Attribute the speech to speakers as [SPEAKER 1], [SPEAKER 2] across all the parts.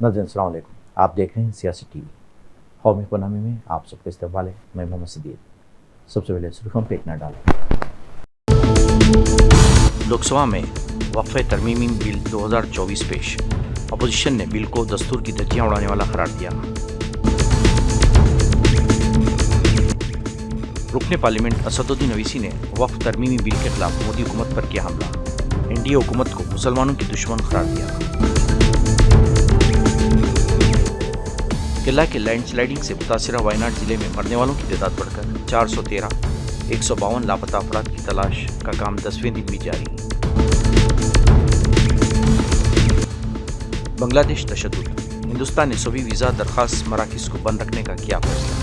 [SPEAKER 1] नाज़रीन अस्सलाम वालेकुम। आप देख रहे हैं सियासी टीवी। कौमी इकोनॉमी में आप सबका इस्तकबाल है। मैं मोहम्मद सिद्दीक। सबसे पहले सुर्खियों पे एक नज़र डालें। लोकसभा में वक्फ़े तरमीमी बिल 2024 पेश। अपोजिशन ने बिल को दस्तूर की धज्जियां उड़ाने वाला करार दिया। रुकने पार्लियामेंट असदुद्दीन ओवैसी ने वक्फ तरमीमी बिल के खिलाफ मोदी हुकूमत पर किया हमला। एनडीए हुकूमत को मुसलमानों की दुश्मन करार दिया। केरला के लैंडस्लाइडिंग से मुतासिरा वायनाड जिले में मरने वालों की तादाद बढ़कर 413, 152 लापता अफराद की तलाश का काम 10वें दिन भी जारी। बांग्लादेश तशद्दुद, हिंदुस्तान ने सभी वीज़ा दरखास्त मराकज़ को बंद रखने का किया फैसला।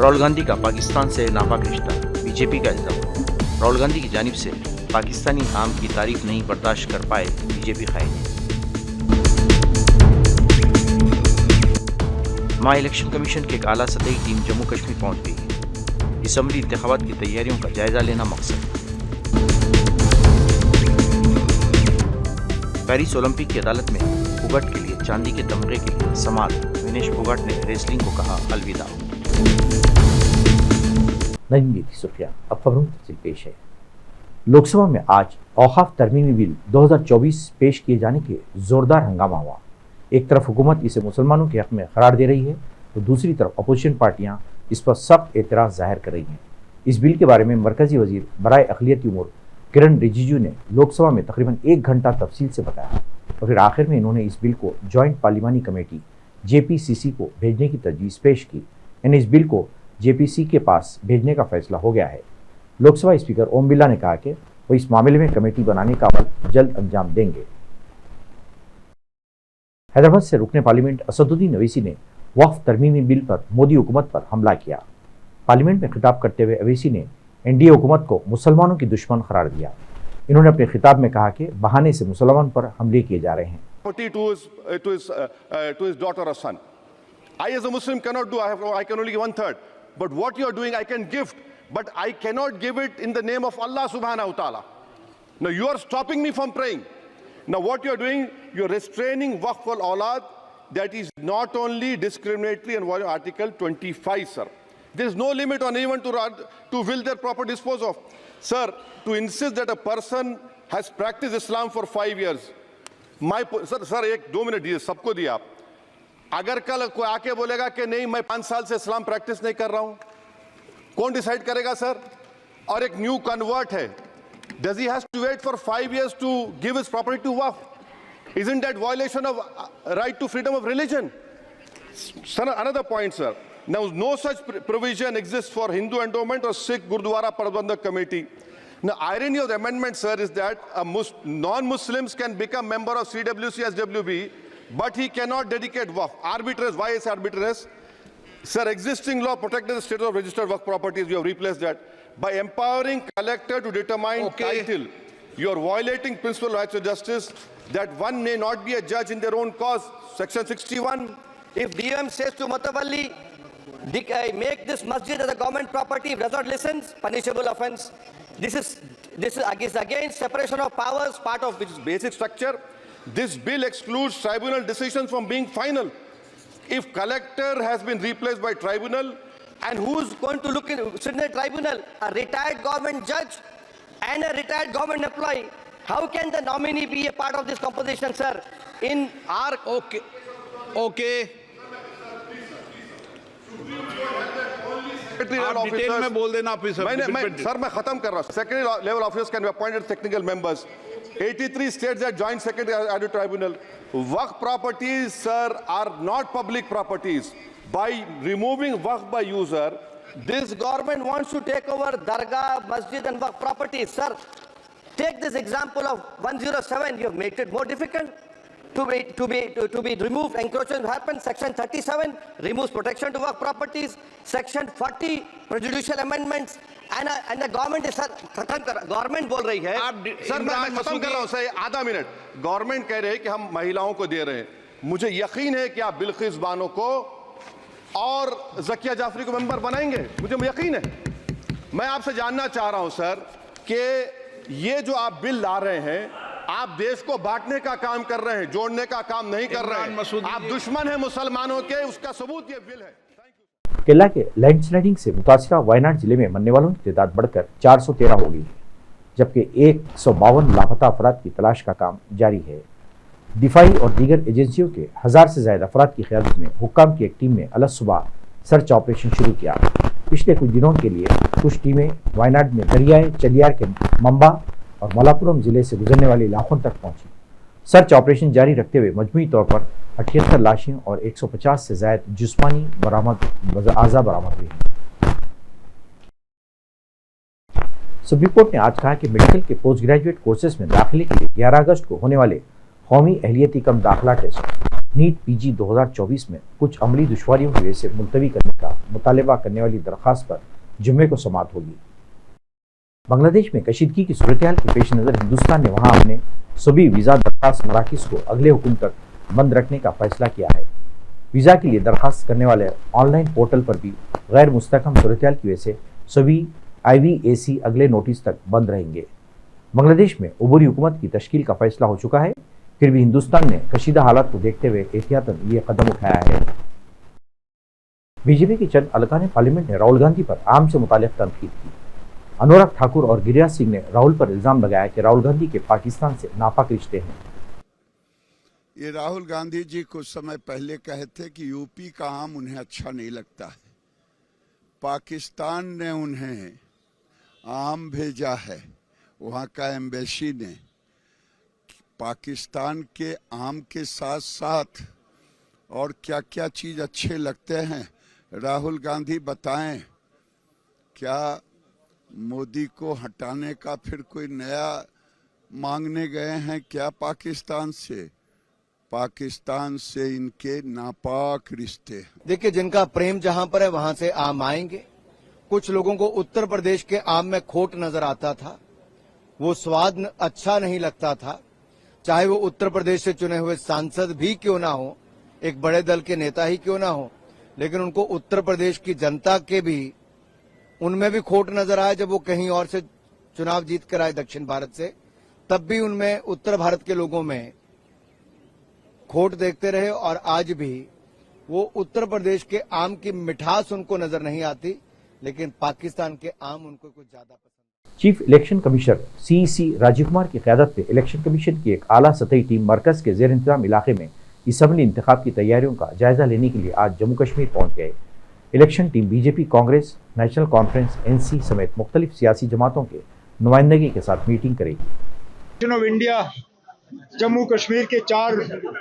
[SPEAKER 1] राहुल गांधी का पाकिस्तान से नापाक रिश्ता, बीजेपी का इल्जाम। राहुल गांधी की जानिब से पाकिस्तानी आम की तारीफ नहीं बर्दाश्त कर पाए बीजेपी कायदे। मां इलेक्शन कमीशन के एक आला सतही टीम जम्मू कश्मीर पहुंच गई। असम्बली इंतखाबात की तैयारियों का जायजा लेना मकसद। पेरिस ओलंपिक की अदालत में फोगाट के लिए चांदी के तमगे के लिए समात। विनेश फोगाट ने रेसलिंग को कहा अलविदा। नहीं थी सुर्खियां, अब खबरों की पेश है। लोकसभा में आज औकाफ तरमीमी बिल 2024 पेश किए जाने के जोरदार हंगामा हुआ। एक तरफ हुकूमत इसे मुसलमानों के हक में करार दे रही है तो दूसरी तरफ अपोजिशन पार्टियां इस पर सख्त एतराज़ जाहिर कर रही हैं। इस बिल के बारे में मरकजी वजीर बराए अक़लियती उमूर किरण रिजिजू ने लोकसभा में तकरीबन 1 घंटा तफसील से बताया और फिर आखिर में इन्होंने इस बिल को जॉइंट पार्लिमानी कमेटी JPCC को भेजने की तजवीज़ पेश की। यानी इस बिल को JPC के पास भेजने का फैसला हो गया है। लोकसभा स्पीकर ओम बिरला ने कहा कि वो इस मामले में कमेटी बनाने का अमल जल्द अंजाम देंगे। हैदराबाद से रुकने पार्लियामेंट असदुद्दीन ओवैसी ने वक्फ तरमीमी बिल पर मोदी हुकूमत पर हमला किया। पार्लियामेंट में खिताब करते हुए ओवैसी ने एनडीए हुकूमत को मुसलमानों की दुश्मन करार दिया। इन्होंने अपने खिताब में कहा कि बहाने से मुसलमान पर हमले किए जा रहे हैं।
[SPEAKER 2] I as a Muslim cannot do, I can only give 1/3. But what you are doing, I can gift, but I cannot give it in the name of Allah subhanahu wa ta'ala. Now you are stopping me from praying. Now what you are doing, you are restraining Waqf al-Awlad. That is not only discriminatory and Article 25, sir. There is no limit on anyone to will their proper dispose of. Sir, to insist that a person has practiced Islam for 5 years. Sir, 1-2 minute दिए, सबको दिया आप। अगर कल कोई आके बोलेगा कि नहीं मैं 5 साल से इस्लाम प्रैक्टिस नहीं कर रहा हूं, कौन डिसाइड करेगा सर? और एक न्यू कन्वर्ट है, does he has to wait for 5 years to give his property to Waqf? Isn't that violation of right to freedom of religion? Sir, another point, sir. Now, no such provision exists for Hindu endowment or Sikh Gurdwara Prabandhak Committee. Now, irony of the amendment, sir, is that non-Muslims can become member of CWC as WB, but he cannot dedicate Waqf. Arbitrage. Why is arbitrage? Sir, existing law protected the status of registered Waqf properties. You have replaced that by empowering collector to determine title. You are violating principle of rights of justice, that one may not be a judge in their own cause. Section 61.
[SPEAKER 3] If DM says to Matawalli, make this masjid as a government property, if does not listen, punishable offence. This is against separation of powers, part of which is basic structure. This bill excludes tribunal decisions from being final. If collector has been replaced by tribunal, and who's going to sit in the tribunal? A retired government judge and a retired government employee. How can the nominee be a part of this composition, sir? In our
[SPEAKER 4] Okay. आप detail में बोल देना
[SPEAKER 2] sir, मैं खत्म कर रहा हूं। Secondary level officers can be appointed technical members. 83 states that joint secretary added tribunal. Waqf properties, sir, are not public properties. By removing Waqf by user, this government wants to take over Dargah, Masjid and Waqf properties. Sir, take this example of 107. You have made it more difficult to be removed. Encroachment happens. Section 37 removes protection to Waqf properties. Section 40 prejudicial amendments. And the government is, sir, government बोल रही है। Sir, मैं खत्म कर रहा हूं sir, आधा minute. Government कह रहे हैं कि हम महिलाओं को दे रहे हैं। मुझे यकीन है कि आप बिल्किस बानो को और ज़किया जाफरी को मेंबर बनाएंगे, मुझे यकीन है। मैं आपसे जानना चाह रहा हूं सर कि ये जो आप बिल ला रहे हैं, आप देश को बांटने का काम कर रहे हैं, जोड़ने का काम नहीं कर रहे हैं। आप दुश्मन हैं मुसलमानों के, उसका सबूत ये बिल है।
[SPEAKER 1] केरला के लैंडस्लाइडिंग से मुतासिरा वायनाड जिले में मरने वालों की तादाद बढ़कर 413 हो गई है, जबकि 152 लापता अफराद की तलाश का काम जारी है। दिफाई और दीगर एजेंसियों के 1000 से ज्यादा अफराद की क़यादत में हुक्काम की एक टीम ने अलग सुबह सर्च ऑपरेशन शुरू किया। पिछले कुछ दिनों के लिए कुछ टीमें वायनाड में दरियाए चलियार के मंबा और मलापुरम जिले से गुजरने वाले इलाकों तक पहुंची। सर्च ऑपरेशन जारी रखते हुए मजमूई तौर पर 78 लाशें और 150 से ज्यादा जिस्मानी आज़ा बरामद हुई। सुप्रीम कोर्ट ने आज कहा कि मेडिकल के पोस्ट ग्रेजुएट कोर्सेज में दाखिले के लिए 11 अगस्त को होने वाले कौमी अहलियती कम दाखिला टेस्ट नीट पीजी 2024 में कुछ अमली दुश्वारियों की वजह से मुलतवी करने का मुतालबा करने वाली दरख्वास्त पर जुम्मे को समाअत होगी। बांग्लादेश में कशीदगी की सूरत-ए-हाल के पेश नज़र हिंदुस्तान ने वहां अपने सभी वीज़ा दरख्वास्त मराकज़ को अगले हुक्म तक बंद रखने का फैसला किया है। वीज़ा के लिए दरख्वास्त करने वाले ऑनलाइन पोर्टल पर भी गैर मुस्तहकम सूरत-ए-हाल की वजह से सभी IVAC अगले नोटिस तक बंद रहेंगे। बांग्लादेश में उबूरी हुकूमत की तश्कील का फैसला हो चुका है, फिर भी हिंदुस्तान ने कशीदा हालात को देखते हुए एहतियातन ये कदम उठाया है। बीजेपी के चंद अरकान पार्लियामेंट ने राहुल गांधी पर आम से मुताल्लिक़ तनकीद की। अनुराग ठाकुर और गिरिराज सिंह ने राहुल पर इल्जाम लगाया कि राहुल गांधी के पाकिस्तान से नापाक रिश्ते हैं।
[SPEAKER 5] ये राहुल गांधी जी कुछ समय पहले कहे थे कि यूपी का आम उन्हें अच्छा नहीं लगता है, पाकिस्तान ने उन्हें आम भेजा है, वहाँ का एम्बेसी ने। पाकिस्तान के आम के साथ साथ और क्या क्या चीज़ अच्छे लगते हैं राहुल गांधी बताएं। क्या मोदी को हटाने का फिर कोई नया मांगने गए हैं क्या पाकिस्तान से? पाकिस्तान से इनके नापाक रिश्ते।
[SPEAKER 6] देखिए, जिनका प्रेम जहां पर है वहां से आम आएंगे। कुछ लोगों को उत्तर प्रदेश के आम में खोट नजर आता था, वो स्वाद अच्छा नहीं लगता था, चाहे वो उत्तर प्रदेश से चुने हुए सांसद भी क्यों ना हो, एक बड़े दल के नेता ही क्यों ना हो, लेकिन उनको उत्तर प्रदेश की जनता के भी उनमें भी खोट नजर आए। जब वो कहीं और से चुनाव जीत कर आए दक्षिण भारत से, तब भी उनमें उत्तर भारत के लोगों में खोट देखते रहे और आज भी वो उत्तर प्रदेश के आम की मिठास उनको नजर नहीं आती, लेकिन पाकिस्तान के आम उनको कुछ ज्यादा पसंद।
[SPEAKER 1] Chief election commissioner CEC Rajiv Kumar की क़यादत में इलेक्शन कमीशन की एक आला सतही टीम मरकज के ज़ेर इंतजाम इलाके में असम्बली इंतखाब की तैयारियों का जायजा लेने के लिए आज जम्मू कश्मीर पहुंच गए। Election team BJP, Congress, national conference, NC समेत मुख्तलिफ सियासी जमातों के नुमाइंदगी के साथ मीटिंग करेगी।
[SPEAKER 7] ऑफ इंडिया जम्मू कश्मीर के 4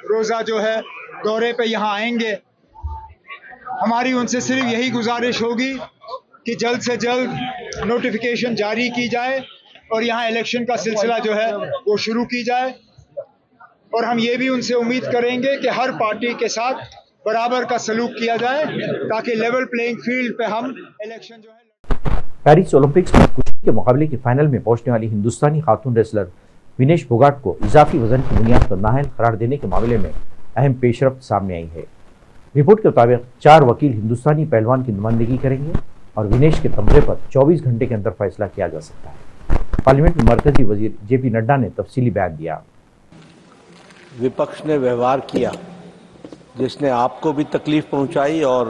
[SPEAKER 7] रोज़ा जो है दौरे पे यहाँ आएंगे। हमारी उनसे सिर्फ यही गुजारिश होगी कि जल्द से जल्द नोटिफिकेशन जारी की जाए और यहाँ इलेक्शन का सिलसिला जो है वो शुरू की जाए। और हम ये भी उनसे उम्मीद करेंगे कि हर पार्टी के साथ बराबर का सलूक किया जाए ताकि लेवल प्लेइंग फील्ड पे हम इलेक्शन जो है।
[SPEAKER 1] पेरिस ओलंपिक्स में कुश्ती के मुकाबले के फाइनल में पहुंचने वाली हिंदुस्तानी खातून रेसलर विनेश फोगाट को इजाफी वजन की बुनियाद पर नाअहल करार देने के मामले में अहम पेशरफ्त सामने आई है। रिपोर्ट के मुताबिक 4 वकील हिंदुस्तानी पहलवान की नुमाइंदगी करेंगे और विनेश के तमगे पर 24 घंटे के अंदर फैसला किया जा सकता है। पार्लियामेंट में मरकजी वजीर JP नड्डा ने तफसीली बयान दिया।
[SPEAKER 8] विपक्ष ने व्यवहार किया जिसने आपको भी तकलीफ पहुंचाई और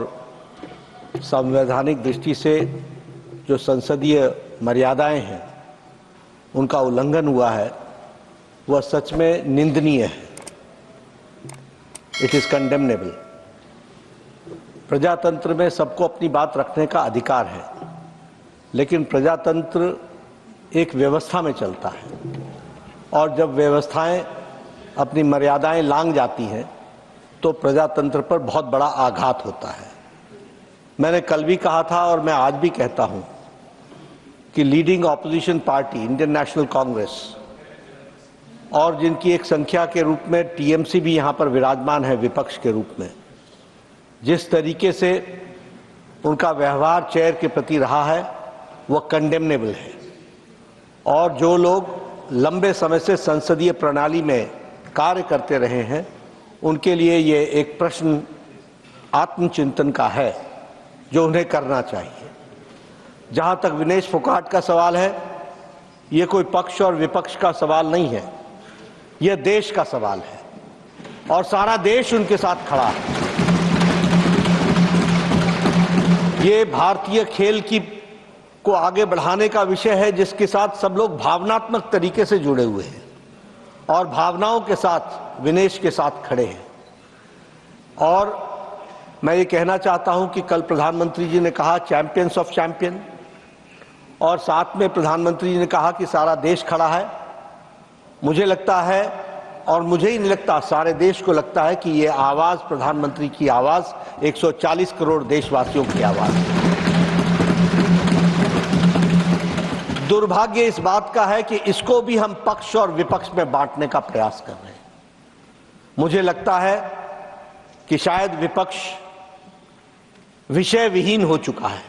[SPEAKER 8] संवैधानिक दृष्टि से जो संसदीय मर्यादाएं हैं उनका उल्लंघन हुआ है, वह सच में निंदनीय है। It is condemnable. प्रजातंत्र में सबको अपनी बात रखने का अधिकार है, लेकिन प्रजातंत्र एक व्यवस्था में चलता है और जब व्यवस्थाएं अपनी मर्यादाएं लांघ जाती हैं तो प्रजातंत्र पर बहुत बड़ा आघात होता है। मैंने कल भी कहा था और मैं आज भी कहता हूं कि leading opposition party Indian national Congress और जिनकी एक संख्या के रूप में TMC भी यहां पर विराजमान है विपक्ष के रूप में, जिस तरीके से उनका व्यवहार चेयर के प्रति रहा है वह कंडेमनेबल है। और जो लोग लंबे समय से संसदीय प्रणाली में कार्य करते रहे हैं उनके लिए ये एक प्रश्न आत्मचिंतन का है जो उन्हें करना चाहिए। जहां तक विनेश फोगाट का सवाल है, ये कोई पक्ष और विपक्ष का सवाल नहीं है, यह देश का सवाल है और सारा देश उनके साथ खड़ा है। ये भारतीय खेल को आगे बढ़ाने का विषय है जिसके साथ सब लोग भावनात्मक तरीके से जुड़े हुए हैं और भावनाओं के साथ विनेश के साथ खड़े हैं। और मैं ये कहना चाहता हूं कि कल प्रधानमंत्री जी ने कहा चैंपियंस ऑफ चैंपियन, और साथ में प्रधानमंत्री जी ने कहा कि सारा देश खड़ा है। मुझे लगता है, और मुझे ही नहीं लगता, सारे देश को लगता है कि ये आवाज प्रधानमंत्री की आवाज 140 करोड़ देशवासियों की आवाज है। दुर्भाग्य इस बात का है कि इसको भी हम पक्ष और विपक्ष में बांटने का प्रयास कर रहे हैं। मुझे लगता है कि शायद विपक्ष विषय विहीन हो चुका है,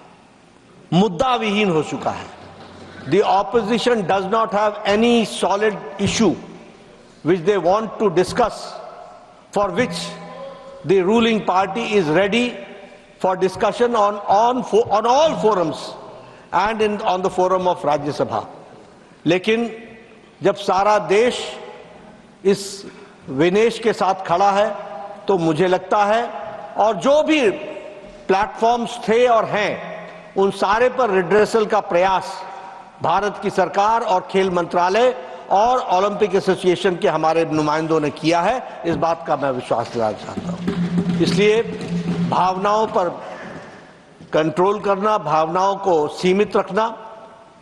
[SPEAKER 8] मुद्दा विहीन हो चुका है। The opposition does not have any solid issue which they want to discuss, for which the ruling party is ready for discussion on all forums and on the forum of Rajya Sabha. लेकिन जब सारा देश इस विनेश के साथ खड़ा है तो मुझे लगता है, और जो भी प्लेटफॉर्म्स थे और हैं, उन सारे पर रिड्रेसल का प्रयास भारत की सरकार और खेल मंत्रालय और ओलंपिक एसोसिएशन के हमारे नुमाइंदों ने किया है। इस बात का मैं विश्वास दिलाना चाहता हूं। इसलिए भावनाओं पर कंट्रोल करना, भावनाओं को सीमित रखना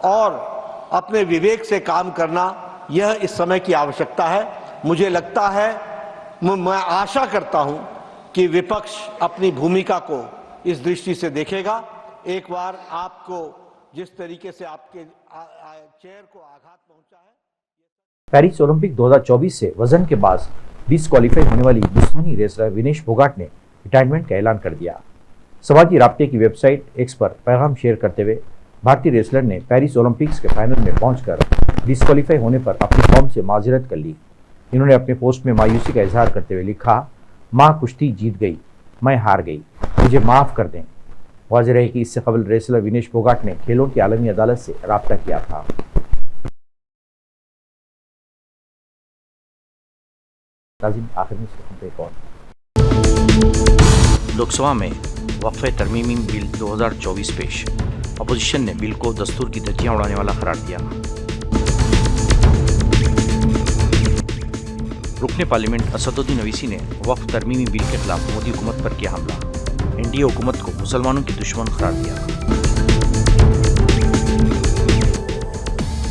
[SPEAKER 8] और अपने विवेक से काम करना, यह इस समय की आवश्यकता है। मुझे लगता है, मैं आशा करता हूं कि विपक्ष अपनी भूमिका को इस दृष्टि से देखेगा। एक बार आपको जिस तरीके से आपके चेयर को आघात पहुंचा है।
[SPEAKER 1] पेरिस ओलंपिक 2024 से वजन के बाद डिस्क्वालीफाई होने वाली हिंदुस्तानी रेसलर विनेश फोगाट ने रिटायरमेंट का ऐलान कर दिया। समाजी राब्ते की वेबसाइट एक्स पर पैगाम शेयर करते हुए भारतीय रेसलर ने पेरिस ओलंपिक्स के फाइनल में पहुंचकर डिस्क्वालीफाई होने पर अपनी फॉर्म से माजरत कर ली। इन्होंने अपने पोस्ट में मायूसी का इजहार करते हुए लिखा, मां कुश्ती जीत गई, मैं हार गई, मुझे माफ कर दें। वाज़ेह है कि इससे कबल रेसलर विनेश फोगाट ने खेलों की आलमी अदालत से राब्ता किया था। आखिर में एक और लोकसभा में वक्फे तरमीमी बिल 2024 पेश। अपोजिशन ने बिल को दस्तूर की धज्जियां उड़ाने वाला करार दिया। रुकने पार्लियामेंट असदुद्दीन ओवैसी ने वक्फ तरमीमी बिल के खिलाफ मोदी हुकूमत पर किया हमला। एनडीए हुकूमत को मुसलमानों की दुश्मन करार दिया।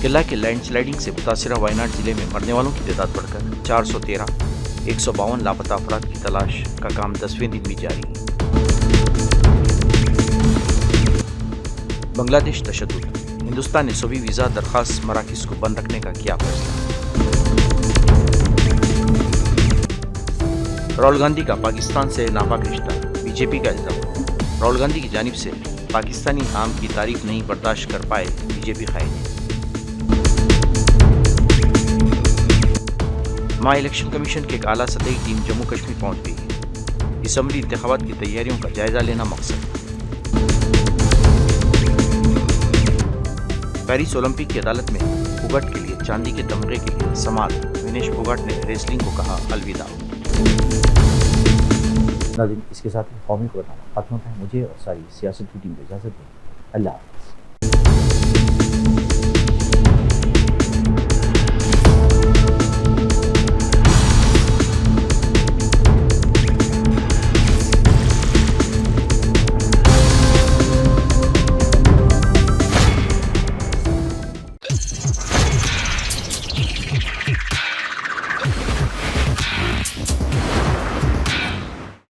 [SPEAKER 1] केरला के लैंडस्लाइडिंग से मुतासिरा वायनाड जिले में मरने वालों की तादाद बढ़कर 413, 152 लापता अफराद की तलाश का काम 10वें दिन भी जारी। बांग्लादेश तशद्दुद, हिंदुस्तान ने सभी वीजा दरखास्त मराकज़ को बंद रखने का किया फैसला। राहुल गांधी का पाकिस्तान से नापाक रिश्ता, बीजेपी का इल्जाम। राहुल गांधी की जानिब से पाकिस्तानी आम की तारीफ नहीं बर्दाश्त कर पाए बीजेपी कायदे। मां इलेक्शन कमीशन के एक आला सतही टीम जम्मू कश्मीर पहुंच गई। असम्बली इंतखाबात की तैयारियों का जायजा लेना मकसद। पेरिस ओलंपिक की अदालत में फोगाट के लिए चांदी के तमगे के लिए समाल। विनेश फोगाट ने रेसलिंग को कहा अलविदा। नाज़रीन, इसके साथ ही कौमी को बताना खत्म होता है। मुझे और सारी सियासत की टीम को इजाज़त दें। अल्लाह हाफ़िज़।